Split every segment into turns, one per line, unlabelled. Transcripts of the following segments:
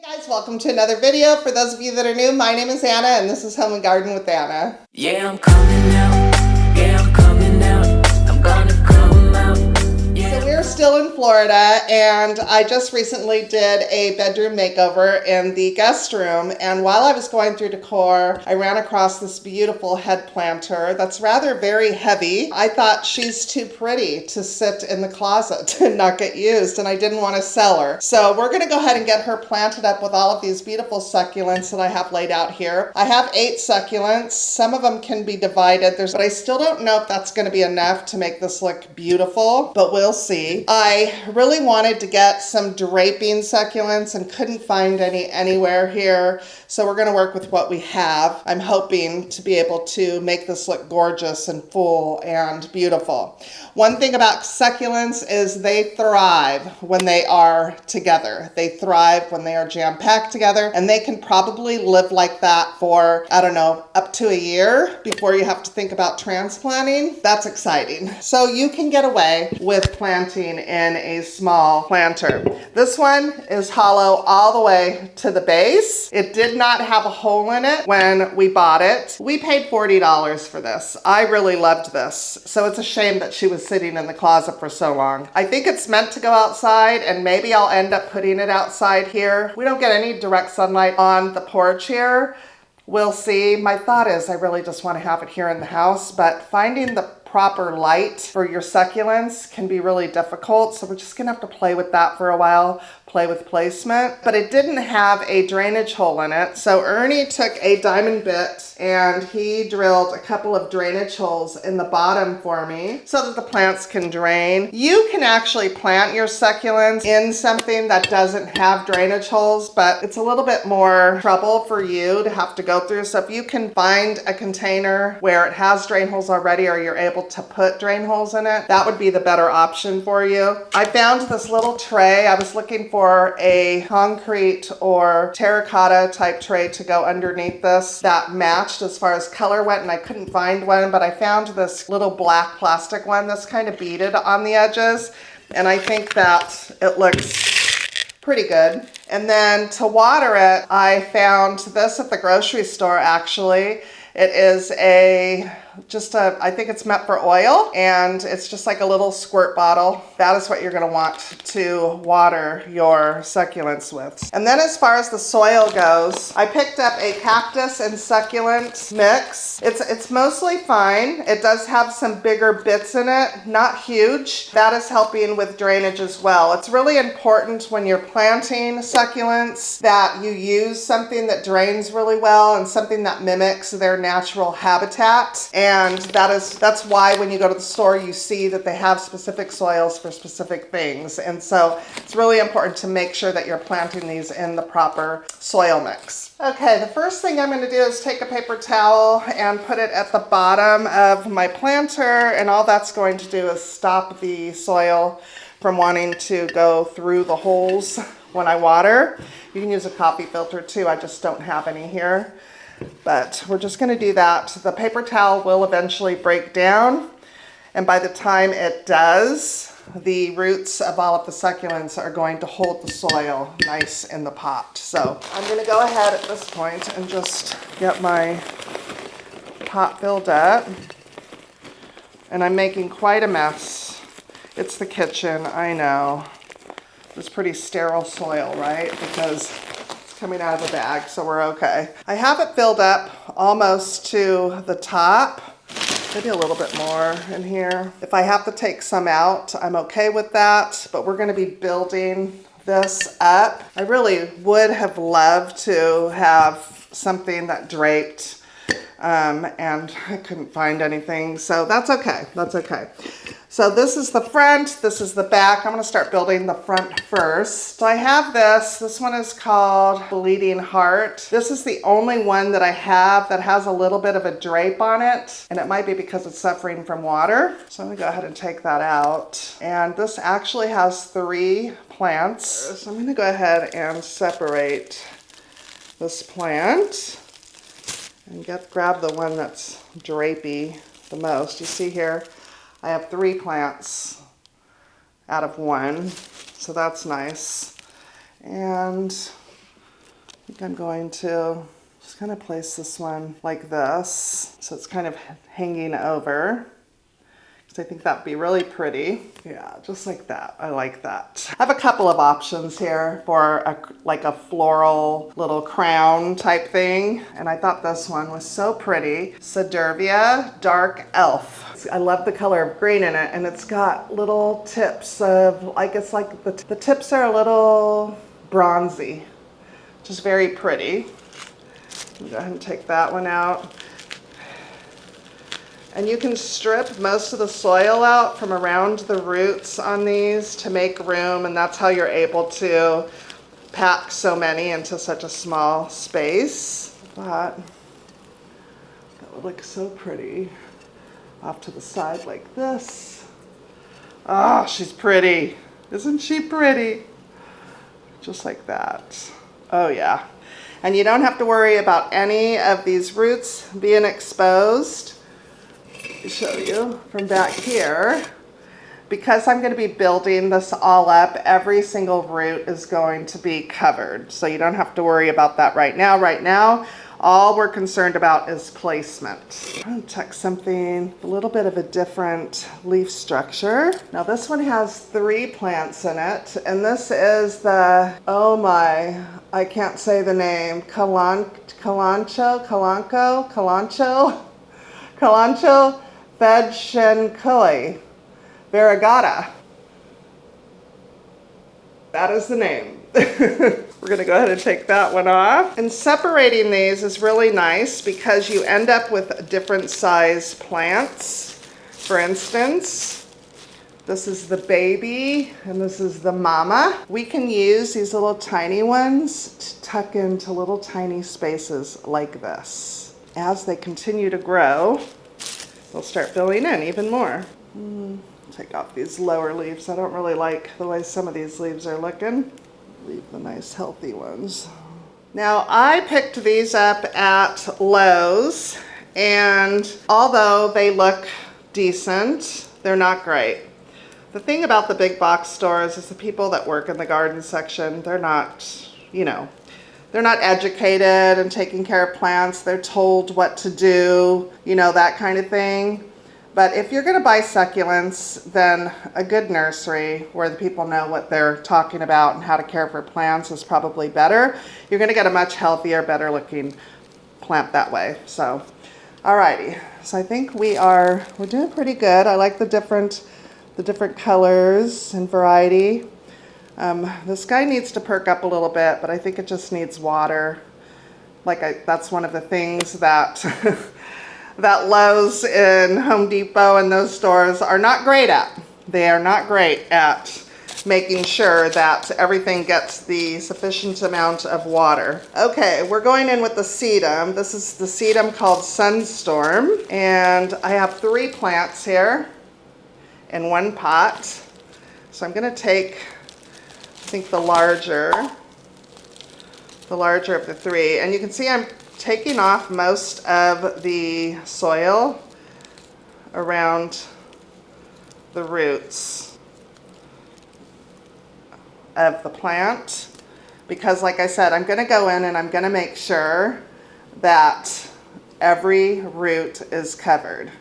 Guys, welcome to another video. For those of you that are new, my name is Anna and this is Home and Garden with Anna.
Yeah, I'm coming out. Yeah, I'm coming out. I'm gonna come out.
So we're still in Florida and I just recently did a bedroom makeover in the guest room, and while I was going through decor, I ran across this beautiful head planter that's rather very heavy. I thought she's too pretty to sit in the closet and not get used, and I didn't want to sell her. So we're going to go ahead and get her planted up with all of these beautiful succulents that I have laid out here. I have 8 succulents. Some of them can be divided, but I still don't know if that's going to be enough to make this look beautiful, but we'll see. I really wanted to get some draping succulents and couldn't find any anywhere here, so we're going to work with what we have. I'm hoping to be able to make this look gorgeous and full and beautiful. One thing about succulents is they thrive when they are together. They thrive when they are jam-packed together, and they can probably live like that for, I don't know, up to a year before you have to think about transplanting. That's exciting. So you can get away with planting in a small planter. This one is hollow all the way to the base. It did not have a hole in it when we bought it. We paid $40 for this. I really loved this. So it's a shame that she was sitting in the closet for so long. I think it's meant to go outside, and maybe I'll end up putting it outside here. We don't get any direct sunlight on the porch here. We'll see. My thought is I really just want to have it here in the house, but finding the proper light for your succulents can be really difficult, so we're just gonna have to play with that for a while, play with placement. But it didn't have a drainage hole in it, so Ernie took a diamond bit and he drilled a couple of drainage holes in the bottom for me so that the plants can drain. You can actually plant your succulents in something that doesn't have drainage holes, but it's a little bit more trouble for you to have to go through. So if you can find a container where it has drain holes already, or you're able to put drain holes in it, that would be the better option for you. I found this little tray. I was looking for a concrete or terracotta type tray to go underneath this that matched as far as color went, and I couldn't find one, but I found this little black plastic one that's kind of beaded on the edges, and I think that it looks pretty good. And then to water it, I found this at the grocery store actually. It is I think it's meant for oil, and it's just like a little squirt bottle. That is what you're gonna want to water your succulents with. And then as far as the soil goes, I picked up a cactus and succulent mix. It's mostly fine. It does have some bigger bits in it, not huge. That is helping with drainage as well. It's really important when you're planting succulents that you use something that drains really well and something that mimics their natural habitat. And that's why when you go to the store, you see that they have specific soils for specific things. And so it's really important to make sure that you're planting these in the proper soil mix. Okay, the first thing I'm going to do is take a paper towel and put it at the bottom of my planter, and all that's going to do is stop the soil from wanting to go through the holes when I water. You can use a coffee filter too. I just don't have any here. But we're just going to do that. The paper towel will eventually break down, and by the time it does, the roots of all of the succulents are going to hold the soil nice in the pot. So I'm going to go ahead at this point and just get my pot filled up. And I'm making quite a mess. It's the kitchen, I know. It's pretty sterile soil, right? Because coming out of the bag, so we're okay. I have it filled up almost to the top, maybe a little bit more in here. If I have to take some out, I'm okay with that, but we're gonna be building this up. I really would have loved to have something that draped, and I couldn't find anything, so that's okay, that's okay. So this is the front, this is the back. I'm gonna start building the front first. So I have this one is called Bleeding Heart. This is the only one that I have that has a little bit of a drape on it, and it might be because it's suffering from water. So I'm gonna go ahead and take that out. And this actually has 3 plants. So I'm gonna go ahead and separate this plant and grab the one that's drapey the most. You see here, I have 3 plants out of 1, so that's nice. And think I'm going to just kind of place this one like this, so it's kind of hanging over. I think that'd be really pretty. Yeah, just like that. I like that. I have a couple of options here for like a floral little crown type thing. And I thought this one was so pretty. Sudervia Dark Elf. I love the color of green in it, and it's got little tips of, like, it's like the tips are a little bronzy. Just very pretty. Go ahead and take that one out. And you can strip most of the soil out from around the roots on these to make room, and that's how you're able to pack so many into such a small space. But that would look so pretty off to the side like this. Oh, she's pretty. Isn't she pretty? Just like that. Oh yeah. And you don't have to worry about any of these roots being exposed. Show you from back here, because I'm going to be building this all up. Every single root is going to be covered, so you don't have to worry about that right now. Right now, all we're concerned about is placement. I'm going to tuck something, a little bit of a different leaf structure. Now this one has 3 plants in it, and this is the, oh my, I can't say the name, Kalancho Fedschenkui variegata. That is the name. We're going to go ahead and take that one off. And separating these is really nice because you end up with different size plants. For instance, this is the baby and this is the mama. We can use these little tiny ones to tuck into little tiny spaces like this. As they continue to grow, they'll start filling in even more. Take off these lower leaves. I don't really like the way some of these leaves are looking. Leave the nice healthy ones. Now I picked these up at Lowe's, and although they look decent, they're not great. The thing about the big box stores is the people that work in the garden section, they're not, you know, they're not educated in taking care of plants. They're told what to do, you know, that kind of thing. But if you're going to buy succulents, then a good nursery where the people know what they're talking about and how to care for plants is probably better. You're going to get a much healthier, better looking plant that way. So, alrighty. So I think we're doing pretty good. I like the different colors and variety. This guy needs to perk up a little bit, but I think it just needs water. That's one of the things that that Lowe's and Home Depot and those stores are not great at. They are not great at making sure that everything gets the sufficient amount of water. Okay, we're going in with the sedum. This is the sedum called Sunstorm, and I have 3 plants here in one pot. So I'm going to take, I think, the larger of the 3, and you can see I'm taking off most of the soil around the roots of the plant, because like I said, I'm going to go in and I'm going to make sure that every root is covered.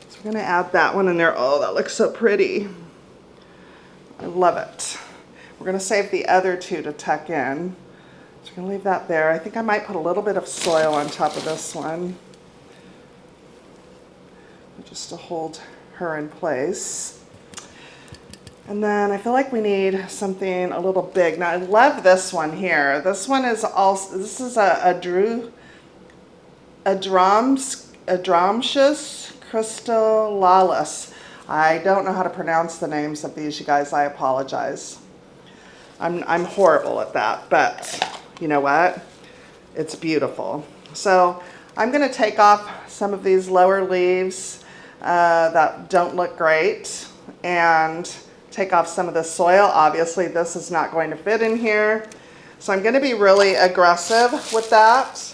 So we're going to add that one in there. Oh, that looks so pretty. I love it. We're going to save the other 2 to tuck in. So we're going to leave that there. I think I might put a little bit of soil on top of this one, just to hold her in place. And then I feel like we need something a little big. Now I love this one here. This one is also, this is a Adramtius crystallalis. I don't know how to pronounce the names of these, you guys. I apologize. I'm horrible at that, but you know what? It's beautiful. So I'm going to take off some of these lower leaves that don't look great and take off some of the soil. Obviously, this is not going to fit in here. So I'm going to be really aggressive with that.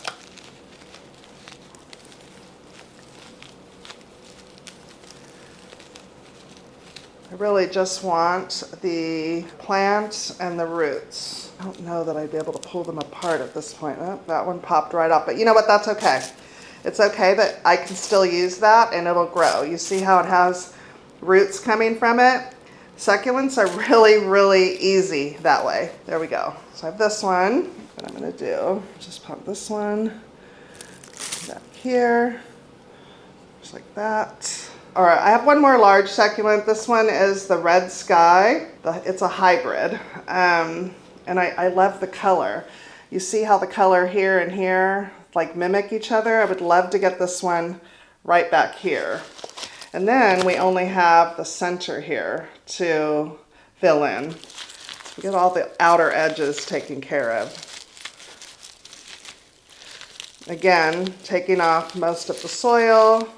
I really just want the plant and the roots. I don't know that I'd be able to pull them apart at this point. Oh, that one popped right up, but you know what, that's okay. It's okay that I can still use that and it'll grow. You see how it has roots coming from it? Succulents are really, really easy that way. There we go. So I have this one. What I'm gonna do, just pop this one back here, just like that. All right, I have one more large succulent. This one is the red sky. It's a hybrid, and I love the color. You see how the color here and here like mimic each other? I would love to get this one right back here. And then we only have the center here to fill in. We get all the outer edges taken care of. Again, taking off most of the soil,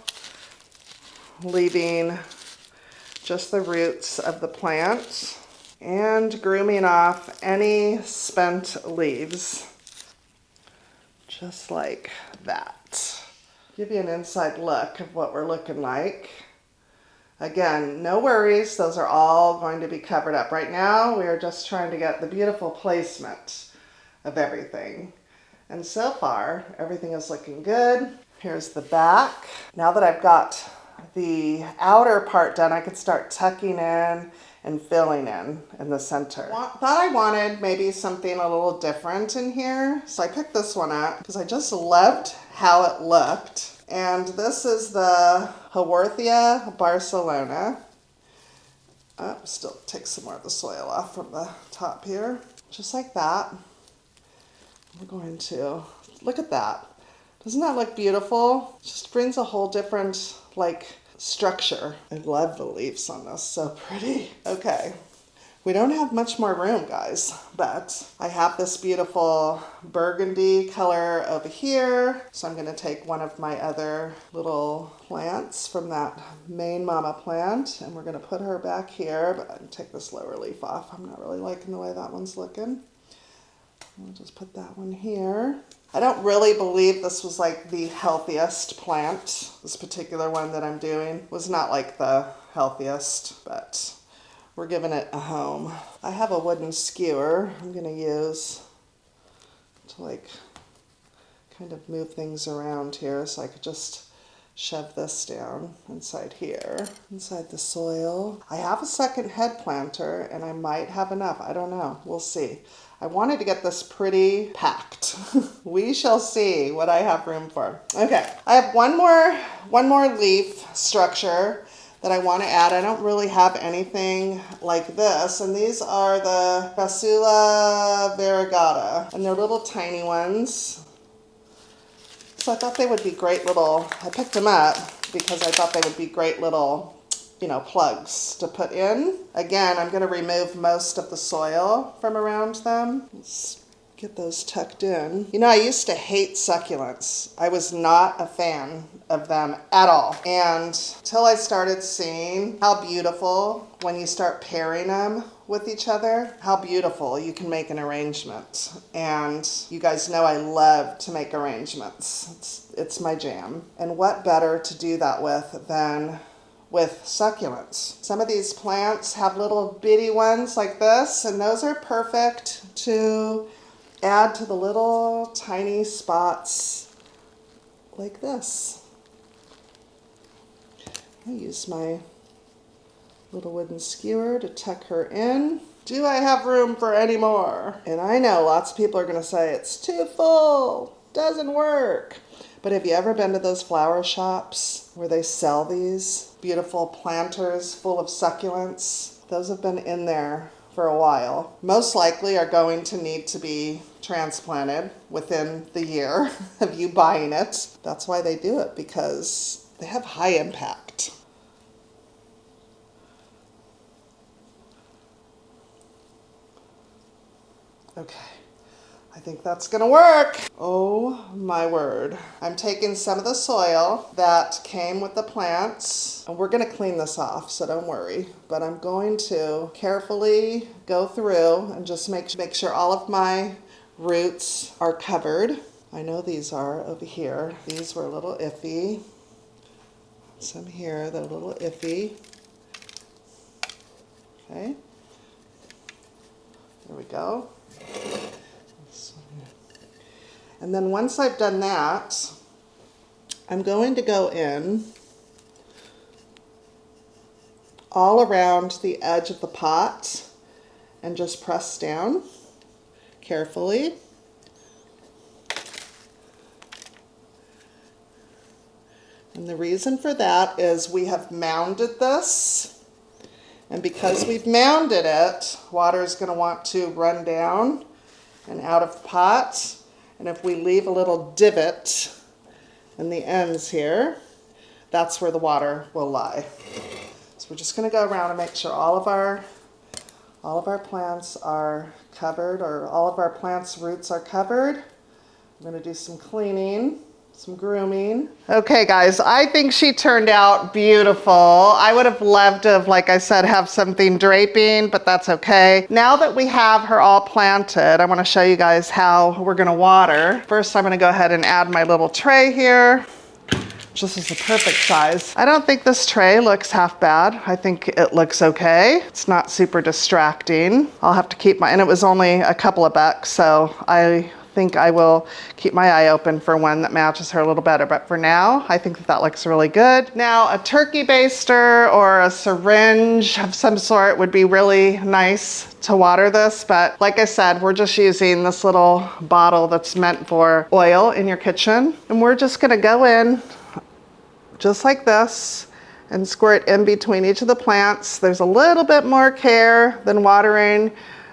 leaving just the roots of the plant, and grooming off any spent leaves, just like that. Give you an inside look of what we're looking like. Again, no worries, those are all going to be covered up. Right now, we are just trying to get the beautiful placement of everything. And so far, everything is looking good. Here's the back. Now that I've got the outer part done, I can start tucking in and filling in the center. Thought I wanted maybe something a little different in here, so I picked this one up because I just loved how it looked. And this is the Haworthia Barcelona. Oh, still take some more of the soil off from the top here. Just like that. We're going to, look at that. Doesn't that look beautiful? It just brings a whole different, like, structure. I love the leaves on this, so pretty. Okay, we don't have much more room, guys, but I have this beautiful burgundy color over here. So I'm gonna take one of my other little plants from that main mama plant, and we're gonna put her back here, but I'm gonna take this lower leaf off. I'm not really liking the way that one's looking. We'll just put that one here. I don't really believe this was like the healthiest plant. This particular one that I'm doing was not like the healthiest, but we're giving it a home. I have a wooden skewer I'm gonna use to like kind of move things around here, so I could just shove this down inside here, inside the soil. I have a second head planter and I might have enough. I don't know, we'll see. I wanted to get this pretty packed. We shall see what I have room for. Okay, I have one more leaf structure that I want to add. I don't really have anything like this, and these are the Fasula variegata, and they're little tiny ones. So I thought they would be great little, I picked them up because I thought they would be great little, you know, plugs to put in. Again, I'm gonna remove most of the soil from around them. Let's get those tucked in. You know, I used to hate succulents. I was not a fan of them at all. And till I started seeing how beautiful when you start pairing them with each other, how beautiful you can make an arrangement. And you guys know I love to make arrangements. It's my jam. And what better to do that with than with succulents. Some of these plants have little bitty ones like this, and those are perfect to add to the little tiny spots like this. I use my little wooden skewer to tuck her in. Do I have room for any more? And I know lots of people are gonna say it's too full, doesn't work. But have you ever been to those flower shops where they sell these beautiful planters full of succulents? Those have been in there for a while. Most likely are going to need to be transplanted within the year of you buying it. That's why they do it, because they have high impact. Okay. I think that's gonna work. Oh my word. I'm taking some of the soil that came with the plants, and we're gonna clean this off, so don't worry. But I'm going to carefully go through and just make sure all of my roots are covered. I know these are over here. These were a little iffy. Some here that are a little iffy. Okay. There we go. And then once I've done that, I'm going to go in all around the edge of the pot and just press down carefully. And the reason for that is we have mounded this, and because we've mounded it, water is going to want to run down and out of the pot. And if we leave a little divot in the ends here, that's where the water will lie. So we're just going to go around and make sure all of our plants are covered, or all of our plants' roots are covered. I'm going to do some cleaning, some grooming. Okay guys, I think she turned out beautiful. I would have loved to have, like I said, have something draping, but that's okay. Now that we have her all planted, I want to show you guys how we're going to water. First, I'm going to go ahead and add my little tray here. This is the perfect size. I don't think this tray looks half bad. I think it looks okay. It's not super distracting. I'll have to keep and it was only a couple of bucks, so I think I will keep my eye open for one that matches her a little better. But for now, I think that looks really good. Now, a turkey baster or a syringe of some sort would be really nice to water this. But like I said, we're just using this little bottle that's meant for oil in your kitchen. And we're just gonna go in just like this and squirt in between each of the plants. There's a little bit more care than watering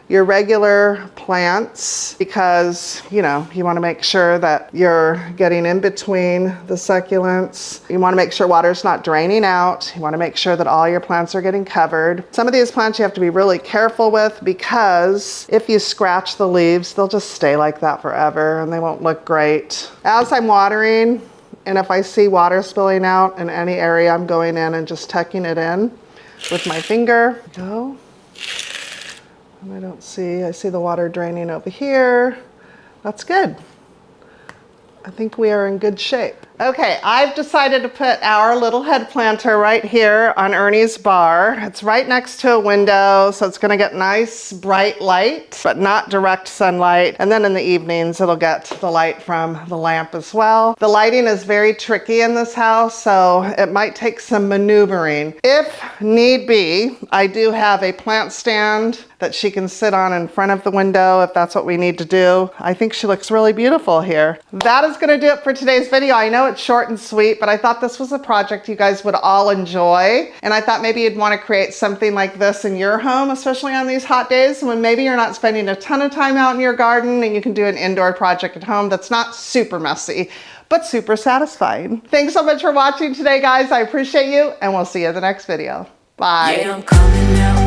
your regular plants because, you know, you want to make sure that you're getting in between the succulents. You want to make sure water's not draining out. You want to make sure that all your plants are getting covered. Some of these plants you have to be really careful with because if you scratch the leaves, they'll just stay like that forever and they won't look great. As I'm watering, and if I see water spilling out in any area, I'm going in and just tucking it in with my finger. Go. And I see the water draining over here. That's good. I think we are in good shape. Okay, I've decided to put our little head planter right here on Ernie's bar. It's right next to a window, so it's gonna get nice bright light, but not direct sunlight. And then in the evenings, it'll get the light from the lamp as well. The lighting is very tricky in this house, so it might take some maneuvering. If need be, I do have a plant stand that she can sit on in front of the window if that's what we need to do. I think she looks really beautiful here. That is gonna do it for today's video. I know it's short and sweet, but I thought this was a project you guys would all enjoy. And I thought maybe you'd want to create something like this in your home, especially on these hot days when maybe you're not spending a ton of time out in your garden and you can do an indoor project at home that's not super messy, but super satisfying. Thanks so much for watching today, guys. I appreciate you, and we'll see you in the next video. Bye.
Yeah, I'm coming out.